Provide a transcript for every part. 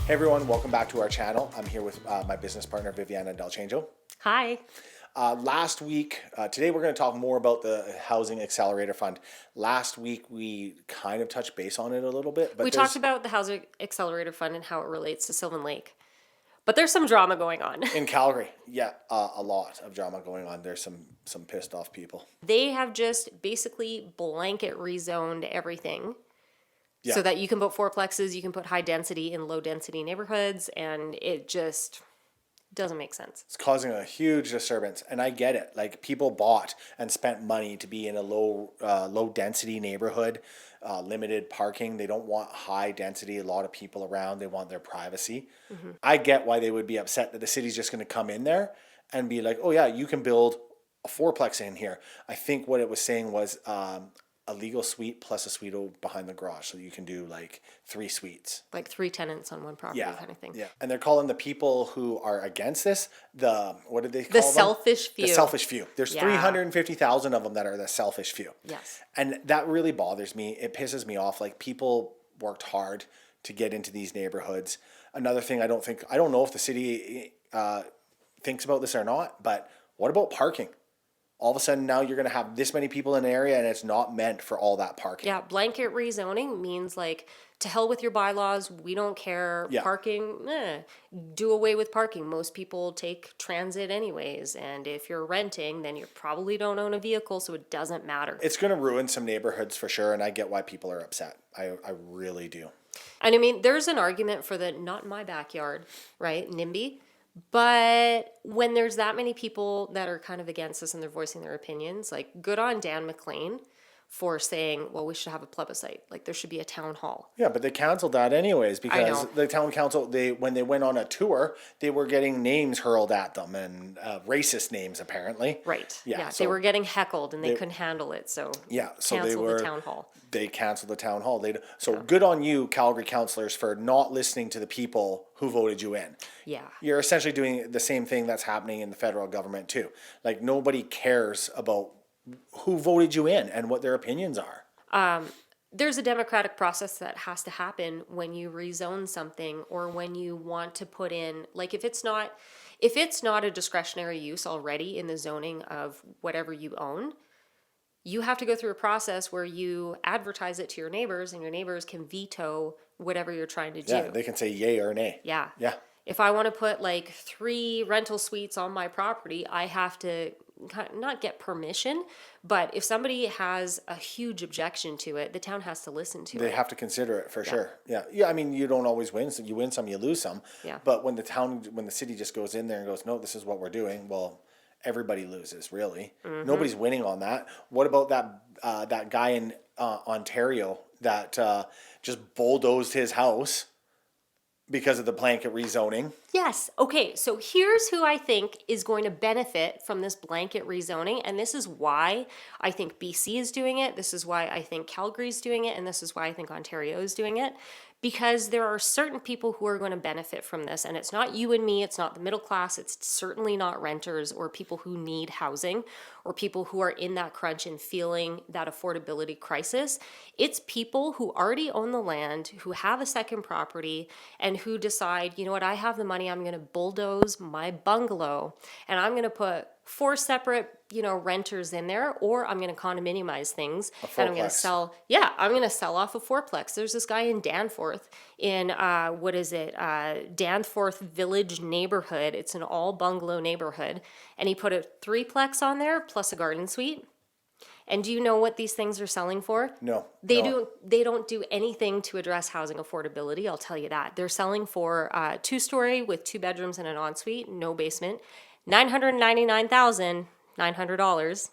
Hey everyone, welcome back to our channel. I'm here with my business partner, Viviana Del Changio. Hi. Today we're going to talk more about the Housing Accelerator Fund. Last week we kind of touched base on it a little bit, but We talked about the Housing Accelerator Fund and how it relates to Sylvan Lake. But there's some drama going on. in Calgary, a lot of drama going on. There's some pissed off people. They have just basically blanket rezoned everything so that you can put fourplexes, you can put high density in low density neighborhoods, and it just doesn't make sense. It's causing a huge disturbance, and I get it. Like, people bought and spent money to be in a low density neighborhood, limited parking. They don't want high density, a lot of people around. They want their privacy. Mm-hmm. I get why they would be upset that the city's just going to come in there and be like, oh yeah, you can build a fourplex in here. I think what it was saying was a legal suite plus a suite behind the garage, so you can do like 3 suites, like 3 tenants on one property, kind of thing. Yeah, and they're calling the people who are against this what did they call the them? Selfish few. The selfish few. There's 350,000 of them that are the selfish few. Yes, and that really bothers me. It pisses me off. Like, people worked hard to get into these neighborhoods. Another thing, I don't know if the city thinks about this or not, but what about parking? All of a sudden now you're going to have this many people in an area and it's not meant for all that parking. Yeah, blanket rezoning means like, to hell with your bylaws, we don't care. Yeah. Parking, do away with parking. Most people take transit anyways, and if you're renting, then you probably don't own a vehicle, so it doesn't matter. It's going to ruin some neighborhoods for sure, and I get why people are upset. I really do. And I mean, there's an argument for the not in my backyard, right, NIMBY. But when there's that many people that are kind of against this and they're voicing their opinions, like, good on Dan McLean for saying, well, we should have a plebiscite. Like, there should be a town hall. Yeah, but they canceled that anyways because the town council, when they went on a tour, they were getting names hurled at them, and racist names apparently. Right. Yeah, so they were getting heckled and they couldn't handle it. So canceled the town hall. They canceled the town hall. Good on you, Calgary councillors, for not listening to the people who voted you in. Yeah. You're essentially doing the same thing that's happening in the federal government too. Like, nobody cares about who voted you in and what their opinions are. There's a democratic process that has to happen when you rezone something, or when you want to put in, like, if it's not a discretionary use already in the zoning of whatever you own, you have to go through a process where you advertise it to your neighbors, and your neighbors can veto whatever you're trying to do. Yeah, they can say yay or nay. Yeah. Yeah. If I want to put like 3 rental suites on my property, I have to not get permission, but if somebody has a huge objection to it, the town has to listen to it. They have to consider it for sure. Yeah. Yeah. I mean, you don't always win. So you win some, you lose some. Yeah. But when the city just goes in there and goes, no, this is what we're doing. Well, everybody loses, really. Mm-hmm. Nobody's winning on that. What about that guy in Ontario that just bulldozed his house because of the blanket rezoning? Yes. Okay. So here's who I think is going to benefit from this blanket rezoning. And this is why I think BC is doing it. This is why I think Calgary is doing it. And this is why I think Ontario is doing it. Because there are certain people who are going to benefit from this. And it's not you and me. It's not the middle class. It's certainly not renters or people who need housing or people who are in that crunch and feeling that affordability crisis. It's people who already own the land, who have a second property, and who decide, you know what, I have the money. I'm going to bulldoze my bungalow and I'm going to put 4 separate, renters in there, or I'm going to condominiumize things, and I'm going to sell. Yeah, I'm going to sell off a fourplex. There's this guy in Danforth in Danforth Village neighborhood. It's an all bungalow neighborhood, and he put a 3plex on there plus a garden suite. And do you know what these things are selling for? No. They don't do anything to address housing affordability, I'll tell you that. They're selling for 2-story with 2 bedrooms and an ensuite, no basement, $999,900.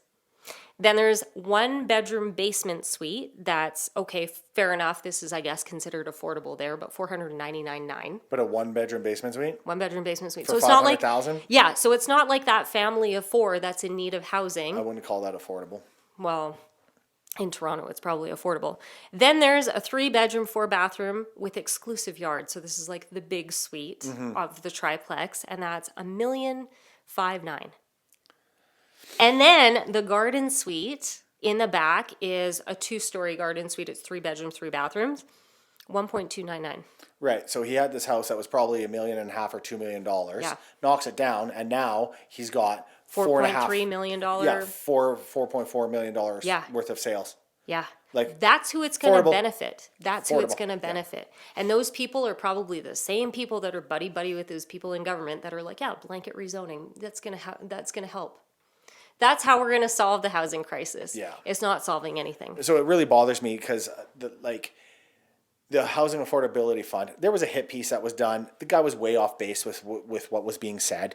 Then there's 1-bedroom basement suite that's, okay, fair enough. This is, I guess, considered affordable there, but $499,900. But a 1-bedroom basement suite? 1-bedroom basement suite. For so it's not like $500,000? Yeah, so it's not like that family of 4 that's in need of housing. I wouldn't call that affordable. Well, in Toronto, it's probably affordable. Then there's a 3-bedroom, 4-bathroom with exclusive yard. So this is like the big suite of the triplex, and that's $1,509,000. And then the garden suite in the back is a 2-story garden suite. It's 3 bedrooms, 3 bathrooms 1.299. Right. So he had this house that was probably $1.5 million or $2 million. Yeah. Knocks it down, and now he's got $4.3 million. Yeah, $4.4 million Yeah. worth of sales. Yeah. Like, That's who it's going to affordable. benefit. That's who it's Affordable, going to yeah. benefit. And those people are probably the same people that are buddy with those people in government that are like, yeah, blanket rezoning. That's going to help. That's how we're going to solve the housing crisis. Yeah. It's not solving anything. So it really bothers me because the Housing Affordability Fund, there was a hit piece that was done. The guy was way off base with what was being said.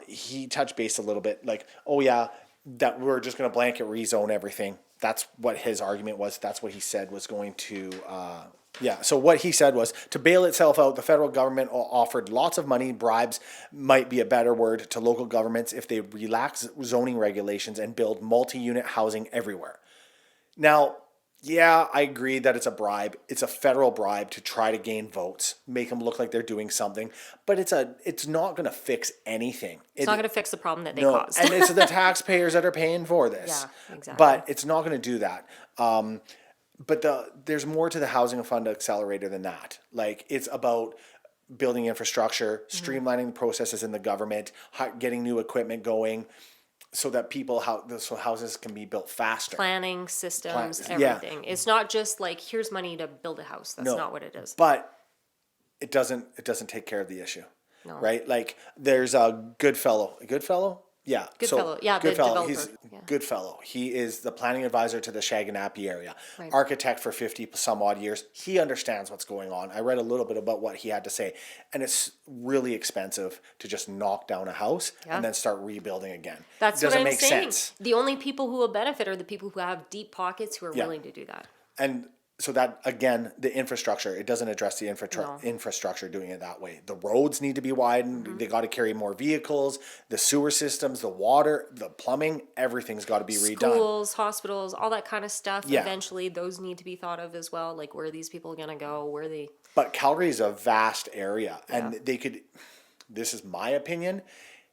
He touched base a little bit, like, oh yeah, that we're just going to blanket rezone everything. That's what his argument was. That's what he said was going to. So what he said was, to bail itself out, the federal government offered lots of money, bribes might be a better word, to local governments if they relax zoning regulations and build multi-unit housing everywhere. Now, yeah, I agree that it's a bribe. It's a federal bribe to try to gain votes, make them look like they're doing something, but it's not going to fix anything. It's not going to fix the problem that they caused. And it's the taxpayers that are paying for this. Yeah, exactly. But it's not going to do that. But there's more to the Housing Fund Accelerator than that. Like, it's about building infrastructure, streamlining the processes in the government, getting new equipment going, so that so houses can be built faster. Planning, systems, Yeah. everything. It's not just like, here's money to build a house. That's not what it is. But it doesn't take care of the issue. No. Right? Like, there's a Goodfellow. Yeah. Goodfellow. Yeah, the Goodfellow. He's developer. Yeah. Goodfellow. He is the planning advisor to the Shaganappi area. Right. Architect for 50 some odd years. He understands what's going on. I read a little bit about what he had to say. And it's really expensive to just knock down a house and then start rebuilding again. That's it doesn't what I'm make saying. sense. The only people who will benefit are the people who have deep pockets who are willing to do that. And so that, again, the infrastructure, it doesn't address the No. infrastructure doing it that way. The roads need to be widened. They got to carry more vehicles. The sewer systems, the water, the plumbing, everything's got to be redone. Schools, hospitals, all that kind of stuff. Yeah. Eventually, those need to be thought of as well. Like, where are these people going to go? Where are they? But Calgary is a vast area, and Yeah. they could, this is my opinion,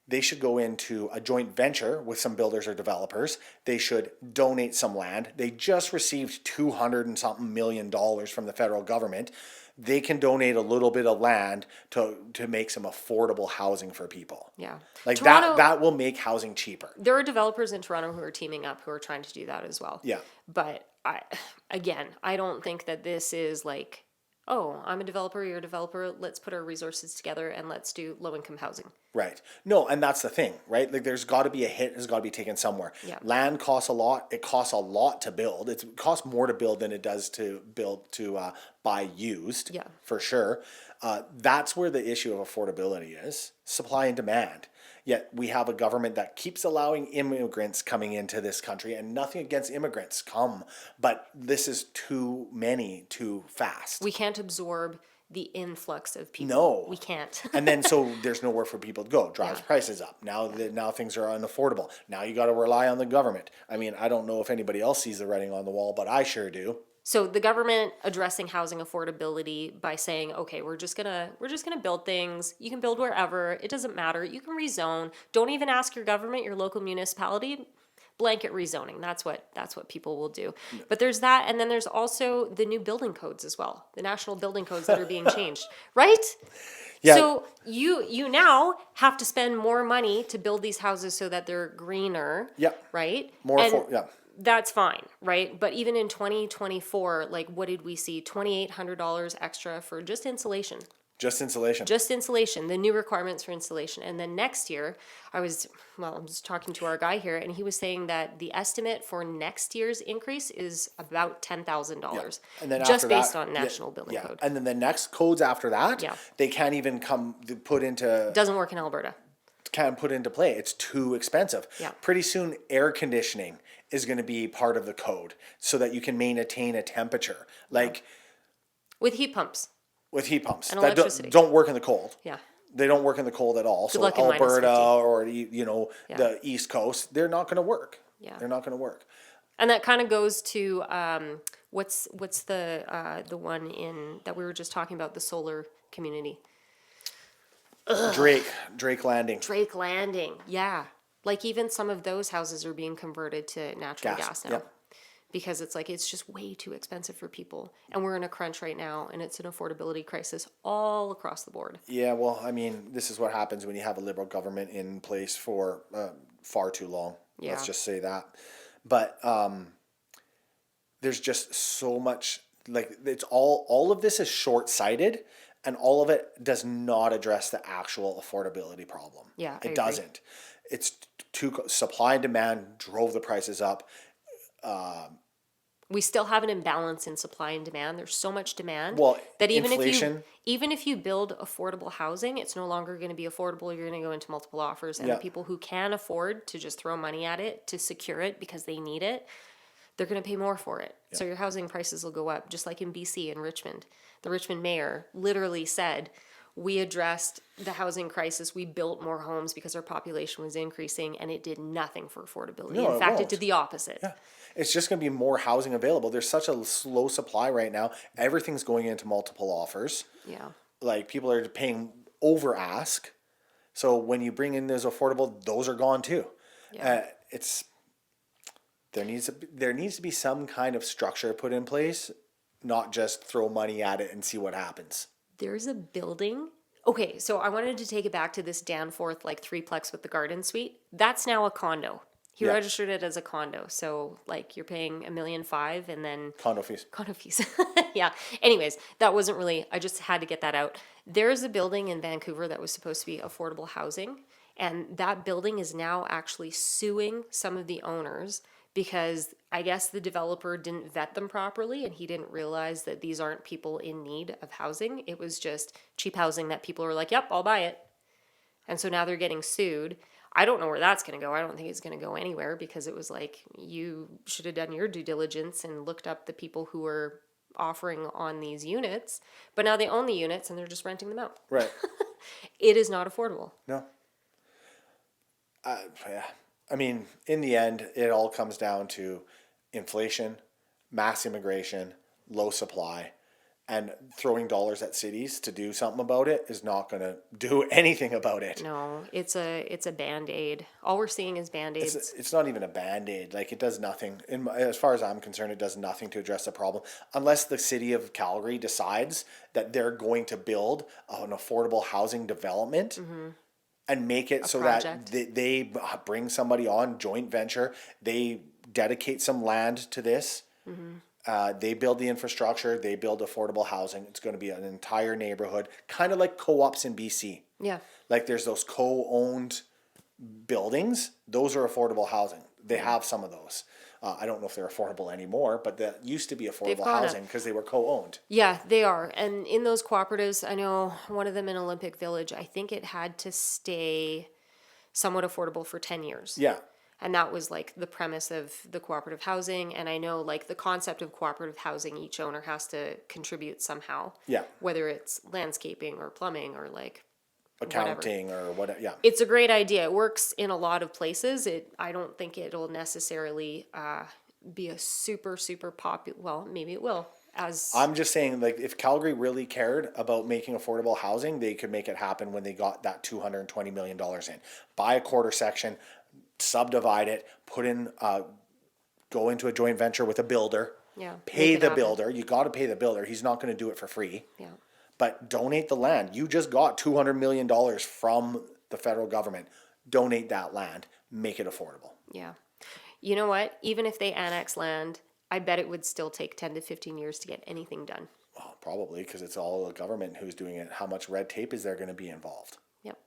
they should go into a joint venture with some builders or developers. They should donate some land. They just received $200 and something million from the federal government. They can donate a little bit of land to make some affordable housing for people. Yeah. Like, Toronto, that will make housing cheaper. there are developers in Toronto who are teaming up who are trying to do that as well. Yeah. But I don't think that this is like, oh, I'm a developer, you're a developer, let's put our resources together and let's do low-income housing. Right. No, and that's the thing, right? Like, there's got to be a hit, has got to be taken somewhere. Yeah. Land costs a lot. It costs a lot to build. It costs more to build than it does to buy used. Yeah. For sure. That's where the issue of affordability is. Supply and demand. Yet we have a government that keeps allowing immigrants coming into this country, and nothing against immigrants, but this is too many too fast. We can't absorb the influx of people. No. We can't. And then so there's nowhere for people to go. Drives prices up. Now things are unaffordable. Now you got to rely on the government. I mean, I don't know if anybody else sees the writing on the wall, but I sure do. So the government addressing housing affordability by saying, okay, we're just gonna build things. You can build wherever. It doesn't matter. You can rezone. Don't even ask your government, your local municipality. Blanket rezoning. That's what people will do. But there's that, and then there's also the new building codes as well. The national building codes that are being changed, right? Yeah. So you now have to spend more money to build these houses so that they're greener. Yeah. Right. Yeah. That's fine, right? But even in 2024, like, what did we see? $2,800 extra for just insulation. Just insulation. Just insulation, the new requirements for insulation. And then next year, I was talking to our guy here, and he was saying that the estimate for next year's increase is about $10,000. And then just after based that, on national building code. And then the next codes after that, Yeah. they can't even put into Doesn't work in Alberta. can't put into play. It's too expensive. Yeah. Pretty soon, air conditioning is going to be part of the code so that you can maintain a temperature. Like, With heat pumps. with heat pumps And that electricity. don't work in the cold. Yeah. They don't work in the cold at all. So luck in minus Alberta 50. or Yeah. the East Coast, they're not going to work. Yeah. They're not going to work. And that kind of goes to what's the one in that we were just talking about, the solar community. Drake Landing. Drake Landing, yeah. Like, even some of those houses are being converted to natural gas now. Yep. because it's like it's just way too expensive for people, and we're in a crunch right now, and it's an affordability crisis all across the board. Yeah, well, I mean, this is what happens when you have a Liberal government in place for far too long. Yeah. Let's just say that. But there's just so much, like, it's all of this is short-sighted, and all of it does not address the actual affordability problem. Yeah, I it agree. doesn't. It's too supply and demand drove the prices up. We still have an imbalance in supply and demand. There's so much demand Well, that inflation. even if you build affordable housing, it's no longer going to be affordable. You're going to go into multiple offers, and Yeah. the people who can afford to just throw money at it to secure it because they need it, they're going to pay more for it. So your housing prices will go up, just like in BC and Richmond. The Richmond mayor literally said, we addressed the housing crisis. We built more homes because our population was increasing, and it did nothing for affordability. No, In it fact, won't. it did the opposite. Yeah. It's just going to be more housing available. There's such a slow supply right now. Everything's going into multiple offers. Yeah. Like, people are paying over ask. So when you bring in those affordable, those are gone too. Yeah. There needs to be some kind of structure put in place, not just throw money at it and see what happens. There's a building. Okay, so I wanted to take it back to this Danforth like threeplex with the garden suite. That's now a condo. He Yeah. registered it as a condo. So like you're paying $1.5 million and then Condo fees. condo fees. Yeah. Anyways, that wasn't really, I just had to get that out. There's a building in Vancouver that was supposed to be affordable housing. And that building is now actually suing some of the owners because I guess the developer didn't vet them properly and he didn't realize that these aren't people in need of housing. It was just cheap housing that people were like, yep, I'll buy it. And so now they're getting sued. I don't know where that's going to go. I don't think it's going to go anywhere because it was like you should have done your due diligence and looked up the people who were offering on these units. But now they own the units and they're just renting them out. Right. It is not affordable. No. Yeah. I mean, in the end, it all comes down to inflation, mass immigration, low supply, and throwing dollars at cities to do something about it is not going to do anything about it. No, it's a Band-Aid. All we're seeing is Band-Aids. It's not even a Band-Aid. Like, it does nothing. As far as I'm concerned, it does nothing to address the problem. Unless the city of Calgary decides that they're going to build an affordable housing development and make it so project. that they bring somebody on, joint venture, they dedicate some land to this. They build the infrastructure, they build affordable housing. It's going to be an entire neighborhood, kind of like co-ops in BC. Yeah. Like, there's those co-owned buildings. Those are affordable housing. They have some of those. I don't know if they're affordable anymore, but that used to be affordable gone up. housing because they were co-owned. Yeah, they are. And in those cooperatives, I know one of them in Olympic Village, I think it had to stay somewhat affordable for 10 years. Yeah. And that was like the premise of the cooperative housing. And I know like the concept of cooperative housing, each owner has to contribute somehow. Yeah. Whether it's landscaping or plumbing or like Accounting or whatever. Yeah. it's a great idea. It works in a lot of places. I don't think it'll necessarily be a super popular. Well, maybe it will. I'm just saying, like, if Calgary really cared about making affordable housing, they could make it happen when they got that $220 million in. Buy a quarter section, subdivide it, put in, go into a joint venture with a builder. Yeah, Pay make it the happen. builder. You got to pay the builder. He's not going to do it for free. Yeah. But donate the land. You just got $200 million from the federal government. Donate that land. Make it affordable. Yeah. You know what? Even if they annex land, I bet it would still take 10 to 15 years to get anything done. Well, probably because it's all the government who's doing it. How much red tape is there going to be involved? Yep.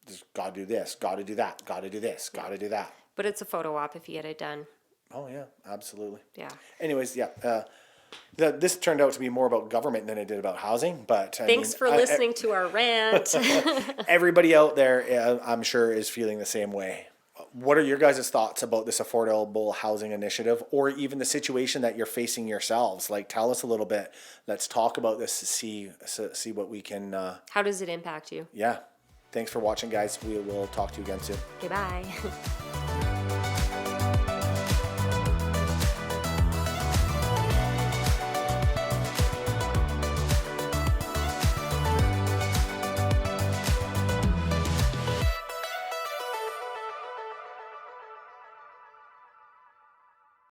Just got to do this, got to do that, got to do this, got to do that. But it's a photo op if you get it done. Oh, yeah, absolutely. Yeah. Anyways, yeah. This turned out to be more about government than it did about housing. But Thanks for listening to our rant. Everybody out there, I'm sure, is feeling the same way. What are your guys' thoughts about this affordable housing initiative, or even the situation that you're facing yourselves? Like, tell us a little bit. Let's talk about this to see what we can. How does it impact you? Yeah. Thanks for watching, guys. We will talk to you again soon. Okay, bye.